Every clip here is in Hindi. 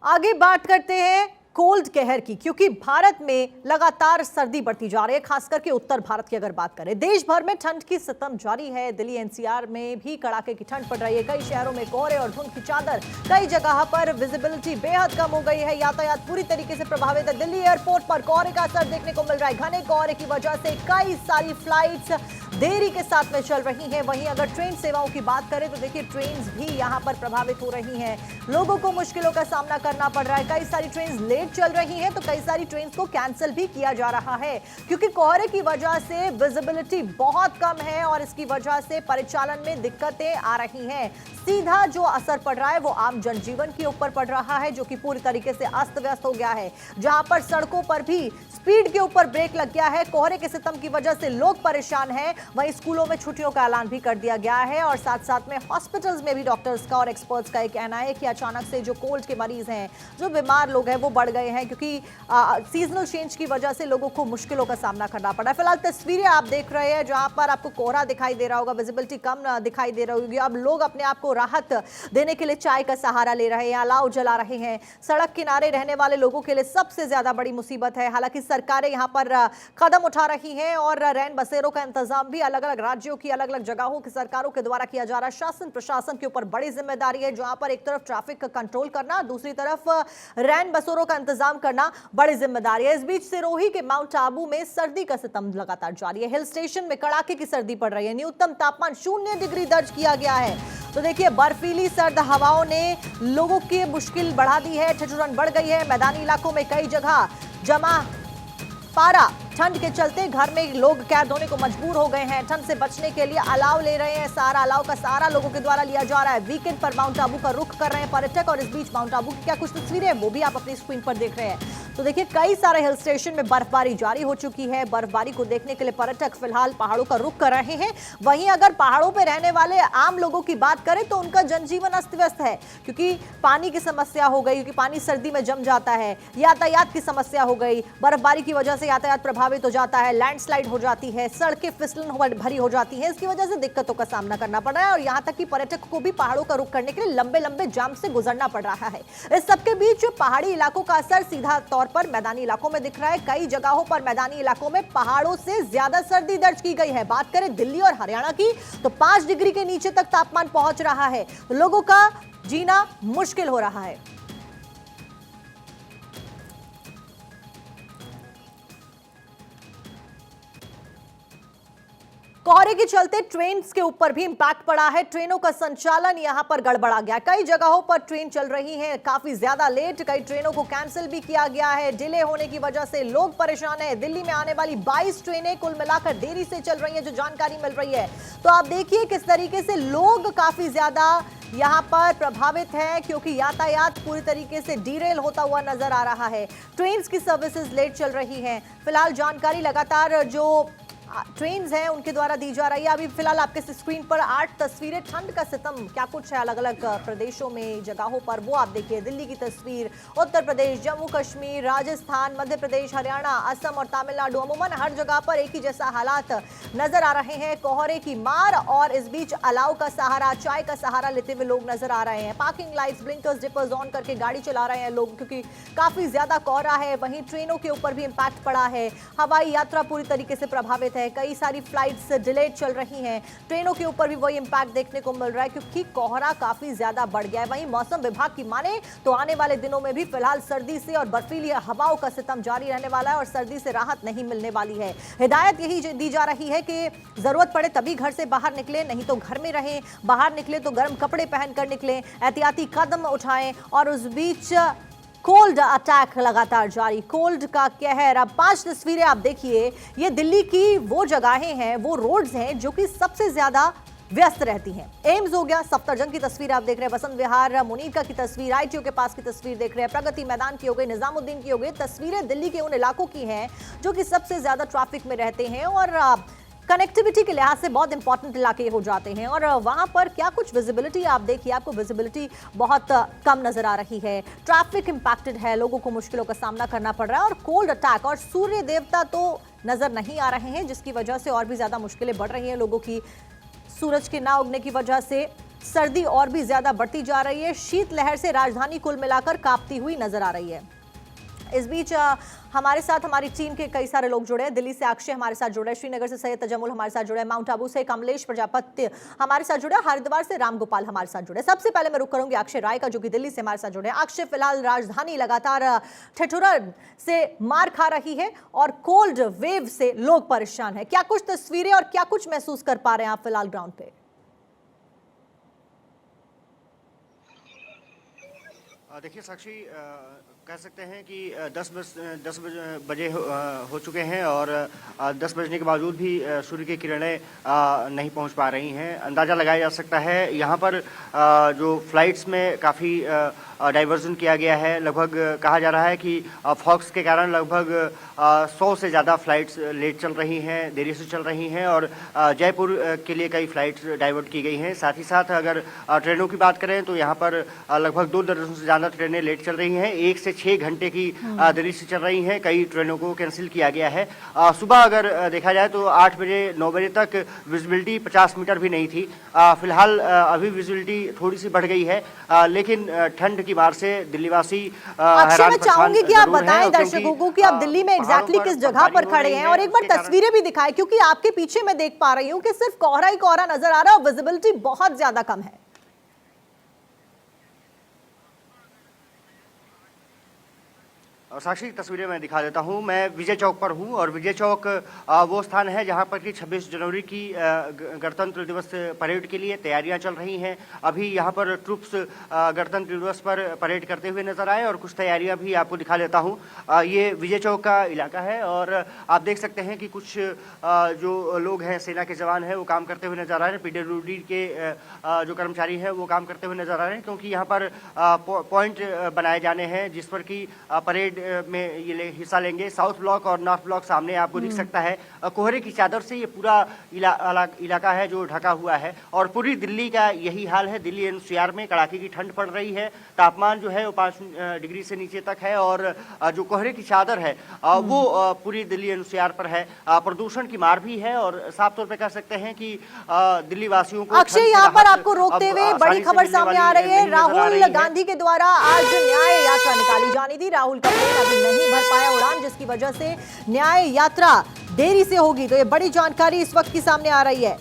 आगे बात करते हैं कोल्ड कहर की, क्योंकि भारत में लगातार सर्दी बढ़ती जा रही है। खास करके उत्तर भारत की अगर बात करें, देश भर में ठंड की सितम जारी है। दिल्ली एनसीआर में भी कड़ाके की ठंड पड़ रही है। कई शहरों में कोहरे और धुंध की चादर, कई जगह पर विजिबिलिटी बेहद कम हो गई है। यातायात पूरी तरीके से प्रभावित है। दिल्ली एयरपोर्ट पर कोहरे का असर देखने को मिल रहा है। घने कोहरे की वजह से कई सारी फ्लाइट्स देरी के साथ में चल रही हैं। वहीं अगर ट्रेन सेवाओं की बात करें तो देखिए ट्रेन भी यहां पर प्रभावित हो रही हैं। लोगों को मुश्किलों का सामना करना पड़ रहा है। कई सारी ट्रेन लेट चल रही हैं तो कई सारी ट्रेन को कैंसिल भी किया जा रहा है, क्योंकि कोहरे की वजह से विजिबिलिटी बहुत कम है और इसकी वजह से परिचालन में दिक्कतें आ रही हैं। सीधा जो असर पड़ रहा है वो आम जनजीवन के ऊपर पड़ रहा है, जो कि पूरी तरीके से अस्त व्यस्त हो गया है। जहां पर सड़कों पर भी स्पीड के ऊपर ब्रेक लग गया है। कोहरे के सितम की वजह से लोग परेशान हैं। वहीं स्कूलों में छुट्टियों का ऐलान भी कर दिया गया है और साथ साथ में हॉस्पिटल्स में भी डॉक्टर्स का और एक्सपर्ट्स का एक कहना है कि अचानक से जो कोल्ड के मरीज हैं, जो बीमार लोग हैं, वो बढ़ गए हैं, क्योंकि सीजनल चेंज की वजह से लोगों को मुश्किलों का सामना करना पड़ा है। फिलहाल तस्वीरें आप देख रहे हैं जहां पर आपको कोहरा दिखाई दे रहा होगा, विजिबिलिटी कम दिखाई दे रही होगी। अब लोग अपने आप को राहत देने के लिए चाय का सहारा ले रहे हैं, अलाव जला रहे हैं। सड़क किनारे रहने वाले लोगों के लिए सबसे ज्यादा बड़ी मुसीबत है। हालांकि सरकारें यहां पर कदम उठा रही हैं और रैन बसेरों का इंतजाम भी अलग अलग राज्यों की अलग अलग जगहों की सरकारों के द्वारा किया जा रहा है। शासन प्रशासन के ऊपर बड़ी जिम्मेदारी है, जहां पर एक तरफ ट्रैफिक का कंट्रोल करना, दूसरी तरफ रैन बसेरों का इंतजाम करना बड़ी जिम्मेदारी है। इस बीच सिरोही के माउंट आबू में सर्दी का सितम लगातार जारी है। हिल स्टेशन में कड़ाके की सर्दी पड़ रही है। न्यूनतम तापमान 0 डिग्री दर्ज किया गया है। तो देखिए बर्फीली सर्द हवाओं ने लोगों की मुश्किल बढ़ा दी है। ठिठुरन बढ़ गई है। मैदानी इलाकों में कई जगह जमा पारा ठंड के चलते घर में लोग कैद होने को मजबूर हो गए हैं। ठंड से बचने के लिए अलाव ले रहे हैं। सारा अलाव का सहारा लोगों के द्वारा लिया जा रहा है। वीकेंड पर माउंट आबू का रुख कर रहे हैं पर्यटक और इस बीच माउंट आबू की क्या कुछ तस्वीरें वो भी आप अपनी स्क्रीन पर देख रहे हैं। तो देखिए कई सारे हिल स्टेशन में बर्फबारी जारी हो चुकी है। बर्फबारी को देखने के लिए पर्यटक फिलहाल पहाड़ों का रुख कर रहे हैं। वहीं अगर पहाड़ों पर रहने वाले आम लोगों की बात करें तो उनका जनजीवन अस्त व्यस्त है, क्योंकि पानी की समस्या हो गई, क्योंकि पानी सर्दी में जम जाता है। यातायात की समस्या हो गई, बर्फबारी की वजह से यातायात प्रभावित हो जाता है, लैंडस्लाइड हो जाती है, सड़कें फिसलन भरी हो जाती हैं। इसकी वजह से दिक्कतों का सामना करना पड़ रहा है और यहां तक कि पर्यटकों को भी पहाड़ों का रुख करने के लिए लंबे लंबे जाम से गुजरना पड़ रहा है। इस सबके बीच पहाड़ी इलाकों का असर सीधा तौर पर मैदानी इलाकों में दिख रहा है। कई जगहों पर मैदानी इलाकों में पहाड़ों से ज्यादा सर्दी दर्ज की गई है। बात करें दिल्ली और हरियाणा की तो 5 डिग्री के नीचे तक तापमान पहुंच रहा है। तो लोगों का जीना मुश्किल हो रहा है। कोहरे के चलते ट्रेन के ऊपर भी इंपैक्ट पड़ा है। ट्रेनों का संचालन यहां पर गड़बड़ा गया। कई जगहों पर ट्रेन चल रही है काफी ज्यादा लेट। कई ट्रेनों को कैंसिल भी किया गया है। डिले होने की वजह से लोग परेशान हैं। दिल्ली में आने वाली 22 ट्रेनें कुल मिलाकर देरी से चल रही हैं, जो जानकारी मिल रही है। तो आप देखिए किस तरीके से लोग काफी ज्यादा यहां पर प्रभावित है, क्योंकि यातायात पूरी तरीके से डीरेल होता हुआ नजर आ रहा है। ट्रेन की सर्विसेज लेट चल रही हैं। फिलहाल जानकारी लगातार जो ट्रेन्स हैं उनके द्वारा दी जा रही है। अभी फिलहाल आपके स्क्रीन पर 8 तस्वीरें ठंड का सितम क्या कुछ है अलग अलग प्रदेशों में, जगहों पर, वो आप देखिए। दिल्ली की तस्वीर, उत्तर प्रदेश, जम्मू कश्मीर, राजस्थान, मध्य प्रदेश, हरियाणा, असम और तमिलनाडु, अमूमन हर जगह पर एक ही जैसा हालात नजर आ रहे हैं। कोहरे की मार और इस बीच अलाव का सहारा, चाय का सहारा लेते हुए लोग नजर आ रहे हैं। Parking lights, blinkers, differs on करके गाड़ी चला रहे हैं लोग, क्योंकि काफी ज्यादा कोहरा है। वहीं ट्रेनों के ऊपर भी इंपैक्ट पड़ा है। हवाई यात्रा पूरी तरीके से प्रभावित है। कई सारी फ्लाइट्स डिलेड चल रही हैं। ट्रेनों के ऊपर भी वही इंपैक्ट देखने को मिल रहा है, क्योंकि कोहरा काफी ज्यादा बढ़ गया है। वहीं मौसम विभाग की माने तो आने वाले दिनों में भी फिलहाल सर्दी से और बर्फीली हवाओं का सितम जारी रहने वाला है और सर्दी से राहत नहीं मिलने वाली है। हिदायत यही दी जा रही है कि जरूरत पड़े तभी घर से बाहर निकले, नहीं तो घर में रहें। बाहर निकले तो गर्म कपड़े पहनकर निकलें, एहतियाती कदम उठाएं। और उस बीच कोल्ड अटैक लगातार जारी, कोल्ड का कहर। अब 5 तस्वीरें आप देखिए। ये दिल्ली की वो जगहें हैं, वो रोड्स हैं जो कि सबसे ज्यादा व्यस्त रहती हैं। एम्स हो गया, सफदरजंग की तस्वीर आप देख रहे हैं, बसंत विहार, मुनीरका की तस्वीर, आईटीओ के पास की तस्वीर देख रहे हैं, प्रगति मैदान की हो गई, निजामुद्दीन की हो गई। तस्वीरें दिल्ली के उन इलाकों की हैं जो कि सबसे ज्यादा ट्रैफिक में रहते हैं और कनेक्टिविटी के लिहाज से बहुत इंपॉर्टेंट इलाके हो जाते हैं। और वहां पर क्या कुछ विजिबिलिटी आप देखिए, आपको विजिबिलिटी बहुत कम नजर आ रही है। ट्रैफिक इंपैक्टेड है, लोगों को मुश्किलों का सामना करना पड़ रहा है। और कोल्ड अटैक और सूर्य देवता तो नजर नहीं आ रहे हैं, जिसकी वजह से और भी ज्यादा मुश्किलें बढ़ रही हैं लोगों की। सूरज के ना उगने की वजह से सर्दी और भी ज्यादा बढ़ती जा रही है। शीतलहर से राजधानी कुल मिलाकर कांपती हुई नजर आ रही है। इस बीच हमारे साथ हमारी टीम के कई सारे लोग जुड़े हैं। दिल्ली से अक्षय हमारे साथ जुड़े हैं, श्रीनगर से सैयद तजम्मुल हमारे साथ जुड़े हैं, माउंट आबू से कमलेश प्रजापति हमारे साथ जुड़े हैं, हरिद्वार से रामगोपाल हमारे साथ जुड़े हैं। सबसे पहले मैं रुक करूंगी अक्षय राय का, जो कि दिल्ली से हमारे साथ जुड़े हैं। अक्षय, फिलहाल राजधानी लगातार ठिठुरन से मार खा रही है और कोल्ड वेव से लोग परेशान है। क्या कुछ तस्वीरें और क्या कुछ महसूस कर पा रहे हैं आप फिलहाल ग्राउंड पे? देखिए साक्षी, कह सकते हैं कि 10 बजे हो चुके हैं और 10 बजने के बावजूद भी सूर्य की किरणें नहीं पहुंच पा रही हैं। अंदाज़ा लगाया जा सकता है यहाँ पर जो फ्लाइट्स में काफ़ी डाइवर्जन किया गया है। लगभग कहा जा रहा है कि फॉक्स के कारण लगभग 100 से ज़्यादा फ्लाइट्स लेट चल रही हैं, देरी से चल रही हैं और जयपुर के लिए कई फ्लाइट्स डाइवर्ट की गई हैं। साथ ही साथ अगर ट्रेनों की बात करें तो यहाँ पर लगभग 2 दर्जन से ज़्यादा ट्रेनें लेट चल रही हैं। 1 से 6 घंटे की देरी से चल रही हैं। कई ट्रेनों को कैंसिल किया गया है। सुबह अगर देखा जाए तो 8 बजे 9 बजे तक विजिबिलिटी 50 मीटर भी नहीं थी। फिलहाल अभी विजिबिलिटी थोड़ी सी बढ़ गई है, लेकिन ठंड की मार से दिल्लीवासी अक्षय, मैं चाहूंगी कि आप बताएं दर्शकों को कि आप दिल्ली में एग्जैक्टली किस जगह पर खड़े हैं और एक बार तस्वीरें भी दिखाएं, क्योंकि आपके पीछे मैं देख पा रही हूं कि सिर्फ कोहरा ही कोहरा नजर आ रहा है और विजिबिलिटी बहुत ज्यादा कम है। साक्षी, तस्वीरें मैं दिखा देता हूं। मैं विजय चौक पर हूं और विजय चौक वो स्थान है जहां पर कि 26 जनवरी की गणतंत्र दिवस परेड के लिए तैयारियां चल रही हैं। अभी यहां पर ट्रूप्स गणतंत्र दिवस पर परेड करते हुए नजर आए और कुछ तैयारियां भी आपको दिखा देता हूं। ये विजय चौक का इलाका है और आप देख सकते हैं कि कुछ जो लोग हैं, सेना के जवान हैं, वो काम करते हुए नजर आ रहे हैं। PWD के जो कर्मचारी हैं वो काम करते हुए नजर आ रहे हैं, क्योंकि यहाँ पर पॉइंट बनाए जाने हैं जिस पर कि परेड में ये हिस्सा लेंगे। साउथ ब्लॉक और नॉर्थ ब्लॉक सामने आपको दिख सकता है। कोहरे की चादर से ये पूरा इलाका है जो ढका हुआ है और पूरी दिल्ली का यही हाल है। दिल्ली NCR में कड़ाके की ठंड पड़ रही है। तापमान जो है वो 5 डिग्री से नीचे तक है और जो कोहरे की चादर है वो पूरी दिल्ली NCR पर है। प्रदूषण की मार भी है और साफ तौर पे कह सकते हैं कि दिल्ली वासियों को अक्षय, यहाँ पर आपको रोकते हुए बड़ी खबर सामने आ रही है। राहुल गांधी के द्वारा आज न्याय यात्रा निकाली जानी थी। राहुल का प्लेन अभी नहीं भर पाया उड़ान, जिसकी वजह से न्याय यात्रा देरी से होगी। तो ये बड़ी जानकारी इस वक्त की सामने आ रही है।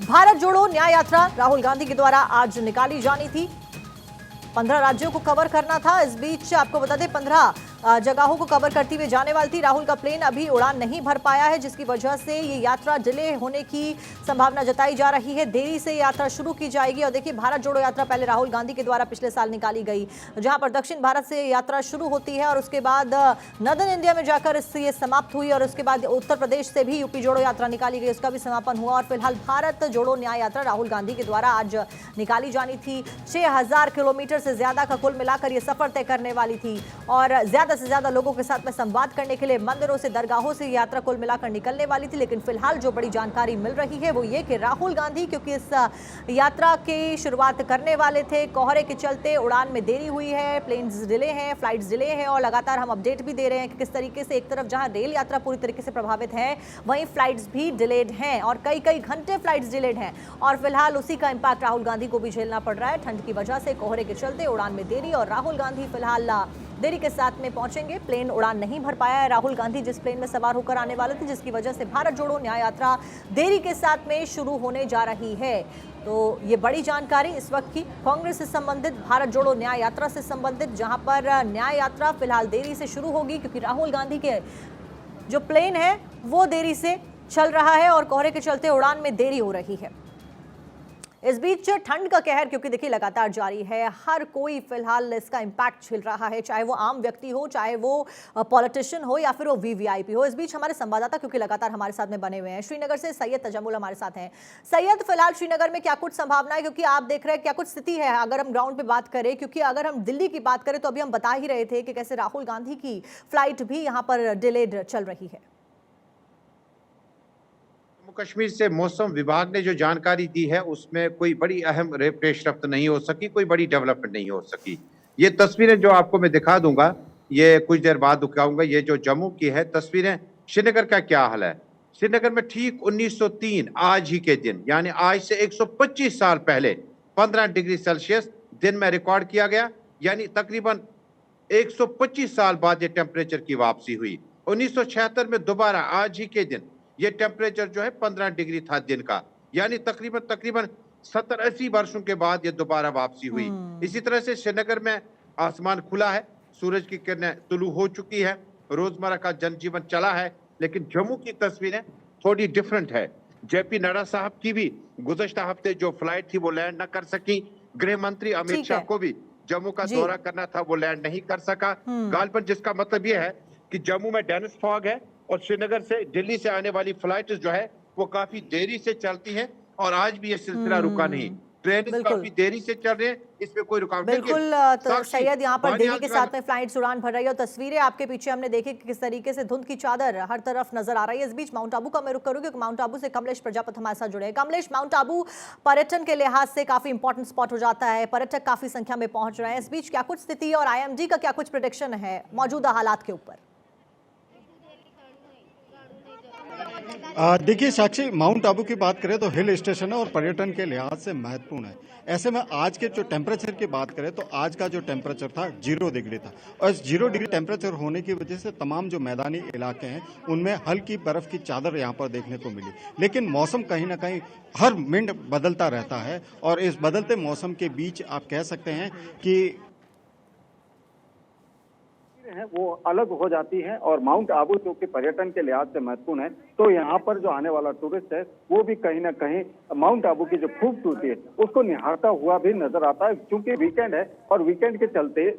भारत जोड़ो न्याय यात्रा राहुल गांधी के द्वारा आज निकाली जानी थी। 15 राज्यों को कवर करना था। इस बीच आपको बता दें 15 जगहों को कवर करती हुए जाने वाली थी। राहुल का प्लेन अभी उड़ान नहीं भर पाया है, जिसकी वजह से ये यात्रा डिले होने की संभावना जताई जा रही है। देरी से यात्रा शुरू की जाएगी। और देखिए, भारत जोड़ो यात्रा पहले राहुल गांधी के द्वारा पिछले साल निकाली गई, जहां पर दक्षिण भारत से यात्रा शुरू होती है और उसके बाद नॉर्दर्न इंडिया में जाकर इससे ये समाप्त हुई और उसके बाद उत्तर प्रदेश से भी यूपी जोड़ो यात्रा निकाली गई, उसका भी समापन हुआ। और फिलहाल भारत जोड़ो न्याय यात्रा राहुल गांधी के द्वारा आज निकाली जानी थी। 6000 किलोमीटर से ज्यादा का कुल मिलाकर ये सफर तय करने वाली थी और ज्यादा से ज्यादा लोगों के साथ में संवाद करने के लिए मंदिरों से, दरगाहों से यात्रा कुल मिलाकर निकलने वाली थी। लेकिन फिलहाल जो बड़ी जानकारी मिल रही है वो ये कि राहुल गांधी, क्योंकि इस यात्रा की शुरुआत करने वाले थे, कोहरे के चलते उड़ान में देरी हुई है, प्लेन्स डिले हैं, फ्लाइट्स डिले हैं और लगातार हम अपडेट भी दे रहे हैं कि किस तरीके से एक तरफ जहां रेल यात्रा पूरी तरीके से प्रभावित है, वहीं फ्लाइट्स भी डिलेड हैं और कई कई घंटे फ्लाइट्स डिलेड हैं। और फिलहाल उसी का इंपैक्ट राहुल गांधी को भी झेलना पड़ रहा है। ठंड की वजह से कोहरे के चलते उड़ान में देरी और राहुल गांधी फिलहाल देरी के साथ में पहुंचेंगे। प्लेन उड़ान नहीं भर पाया है। राहुल गांधी जिस प्लेन में सवार होकर आने वाले थे, जिसकी वजह से भारत जोड़ो न्याय यात्रा देरी के साथ में शुरू होने जा रही है। तो ये बड़ी जानकारी इस वक्त की कांग्रेस से संबंधित, भारत जोड़ो न्याय यात्रा से संबंधित, जहां पर न्याय यात्रा फिलहाल देरी से शुरू होगी क्योंकि राहुल गांधी के जो प्लेन है वो देरी से चल रहा है और कोहरे के चलते उड़ान में देरी हो रही है। इस बीच ठंड का कहर क्योंकि देखिए लगातार जारी है, हर कोई फिलहाल इसका इंपैक्ट झेल रहा है, चाहे वो आम व्यक्ति हो, चाहे वो पॉलिटिशियन हो या फिर वो VVIP हो। इस बीच हमारे संवाददाता क्योंकि लगातार हमारे साथ में बने हुए हैं, श्रीनगर से सैयद तजम्मुल हमारे साथ हैं। सैयद, फिलहाल श्रीनगर में क्या कुछ संभावना है, क्योंकि आप देख रहे हैं क्या कुछ स्थिति है अगर हम ग्राउंड पे बात करें, क्योंकि अगर हम दिल्ली की बात करें तो अभी हम बता ही रहे थे कि कैसे राहुल गांधी की फ्लाइट भी यहाँ पर डिलेड चल रही है। कश्मीर से मौसम विभाग ने जो जानकारी दी है उसमें कोई बड़ी अहम पेशरफ्त नहीं हो सकी, कोई बड़ी डेवलपमेंट नहीं हो सकी। ये तस्वीरें जो आपको मैं दिखा दूंगा, ये कुछ देर बाद दिखाऊंगा। ये जो जम्मू की है तस्वीरें, श्रीनगर का क्या हाल है? श्रीनगर में ठीक 1903 आज ही के दिन, यानी आज से 125 साल पहले 15 डिग्री सेल्सियस दिन में रिकॉर्ड किया गया, यानी तकरीबन 125 साल बाद ये टेम्परेचर की वापसी हुई। 1976 में दोबारा आज ही के दिन ये टेम्परेचर जो है 15 डिग्री था दिन का, यानी तकरीबन 70-80 वर्षों के बाद ये दोबारा वापसी हुई। इसी तरह से श्रीनगर में आसमान खुला है, सूरज की किरणें तुलू हो चुकी है, रोजमर्रा का जनजीवन चला है, लेकिन जम्मू की तस्वीरें थोड़ी डिफरेंट है। जेपी नड्डा साहब की भी गुज़श्ता हफ्ते जो फ्लाइट थी वो लैंड न कर सकी। गृह मंत्री अमित शाह को भी जम्मू का दौरा करना था, वो लैंड नहीं कर सका गालबन, जिसका मतलब ये है कि जम्मू में डेंस फॉग है और श्रीनगर से दिल्ली से आने वाली फ्लाइट जो है वो काफी देरी से चलती है और आज भी ये सिलसिला रुका नहीं। ट्रेन काफी देरी से चल रहे हैं, इसमें कोई रुकावट नहीं। बिल्कुल तो सैयद, यहाँ पर देरी के साथ में फ्लाइट्स उड़ान भर रही है और तस्वीरें आपके पीछे हमने देखी कि किस तरीके से धुंध की चादर हर तरफ नजर आ रही है। इस बीच माउंट आबू का मैं रुख करूंगी, माउंट आबू से कमलेश प्रजापति हमारे साथ जुड़े हैं। कमलेश, माउंट आबू पर्यटन के लिहाज से काफी इंपॉर्टेंट स्पॉट हो जाता है, पर्यटक काफी संख्या में पहुंच रहे हैं। इस बीच क्या कुछ स्थिति और IMD का क्या कुछ प्रेडिक्शन है मौजूदा हालात के ऊपर? देखिए साक्षी, माउंट आबू की बात करें तो हिल स्टेशन है और पर्यटन के लिहाज से महत्वपूर्ण है। ऐसे में आज के जो टेम्परेचर की बात करें तो आज का जो टेम्परेचर था 0 डिग्री था और इस 0 डिग्री टेम्परेचर होने की वजह से तमाम जो मैदानी इलाके हैं उनमें हल्की बर्फ की चादर यहाँ पर देखने को मिली। लेकिन मौसम कहीं ना कहीं हर मिनट बदलता रहता है और इस बदलते मौसम के बीच आप कह सकते हैं कि है वो अलग हो जाती है। और माउंट आबू जो कि पर्यटन के लिहाज से महत्वपूर्ण है, तो यहाँ पर जो आने वाला टूरिस्ट है वो भी कहीं ना कहीं माउंट आबू की जो खूबसूरती है उसको निहारता हुआ भी नजर आता है, क्योंकि वीकेंड है और वीकेंड के चलते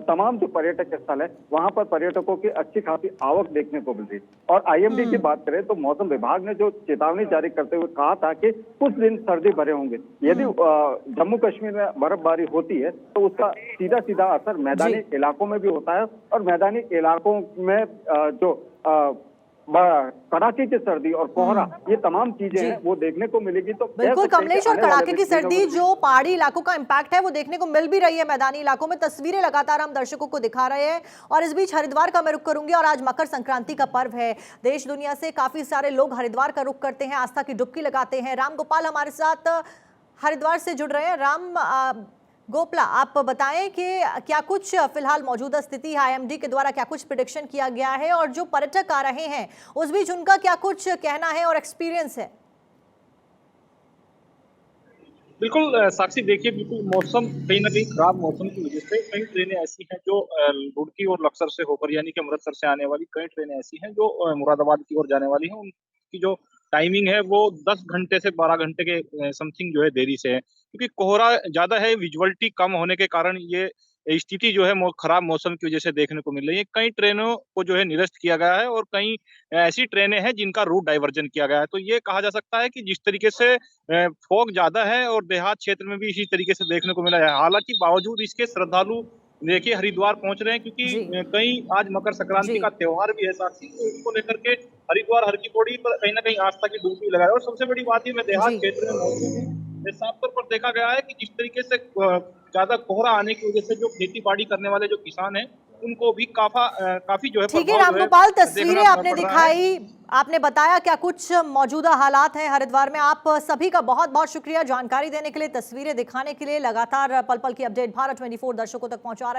तमाम जो पर्यटक स्थल है वहाँ पर पर्यटकों की अच्छी खासी आवक देखने को मिल रही है। और IMD की बात करें तो मौसम विभाग ने जो चेतावनी जारी करते हुए कहा था कि कुछ दिन सर्दी भरे होंगे। यदि जम्मू कश्मीर में बर्फबारी होती है तो उसका सीधा सीधा असर मैदानी इलाकों में भी होता है और मैदानी इलाकों में जो कड़ाके की सर्दी और कोहरा, ये तमाम चीजें हैं वो देखने को मिलेगी। तो बिल्कुल कमलेश, और कड़ाके की सर्दी जो पहाड़ी इलाकों का इंपैक्ट है वो देखने को मिल भी रही है मैदानी इलाकों में। तस्वीरें लगातार हम दर्शकों को दिखा रहे हैं। और इस बीच हरिद्वार का मैं रुख करूंगी और आज मकर संक्रांति का पर्व है, देश दुनिया से काफी सारे लोग हरिद्वार का रुख करते हैं, आस्था की डुबकी लगाते हैं। राम गोपाल हमारे साथ हरिद्वार से जुड़ रहे हैं। राम गोपला, आप बताएं कि क्या कुछ फिलहाल मौजूदा स्थिति है, IMD के द्वारा क्या कुछ प्रेडिक्शन किया गया है और जो पर्यटक आ रहे हैं उस बीच उनका क्या कुछ कहना है और एक्सपीरियंस है? बिल्कुल साक्षी, देखिए बिल्कुल मौसम कहीं ना कहीं खराब मौसम की वजह से कई ट्रेनें ऐसी हैं जो रुड़की और लक्सर से होकर यानी कि अमृतसर से आने वाली कई ट्रेनें ऐसी हैं जो मुरादाबाद की ओर जाने वाली हैं। उनकी जो टाइमिंग है वो 10 घंटे से 12 घंटे के समथिंग जो है देरी से है, क्योंकि कोहरा ज्यादा है, विजुअलिटी कम होने के कारण ये स्थिति जो है खराब मौसम की वजह से देखने को मिल रही है। कई ट्रेनों को जो है निरस्त किया गया है और कई ऐसी ट्रेनें हैं जिनका रूट डाइवर्जन किया गया है। तो ये कहा जा सकता है कि जिस तरीके से फॉग ज्यादा है और देहात क्षेत्र में भी इसी तरीके से देखने को मिला है। हालांकि बावजूद इसके श्रद्धालु देखिए हरिद्वार पहुंच रहे हैं, क्योंकि कहीं आज मकर संक्रांति का त्योहार भी है साथी, तो उसको लेकर के हरिद्वार हर की पौड़ी पर कहीं ना कहीं आस्था की डुबकी लगाए। और सबसे बड़ी बात ये, मैं देहात क्षेत्र में मौजूद हूँ, साफ तौर पर देखा गया है कि जिस तरीके से ज्यादा कोहरा आने की वजह से जो खेती बाड़ी करने वाले जो किसान हैं उनको भी काफी जो है। ठीक है रामगोपाल, तस्वीरें आपने दिखाई, आपने बताया क्या कुछ मौजूदा हालात हैं हरिद्वार में। आप सभी का बहुत बहुत शुक्रिया जानकारी देने के लिए, तस्वीरें दिखाने के लिए। लगातार पल पल की अपडेट भारत 24 दर्शकों तक पहुंचा रहे हैं।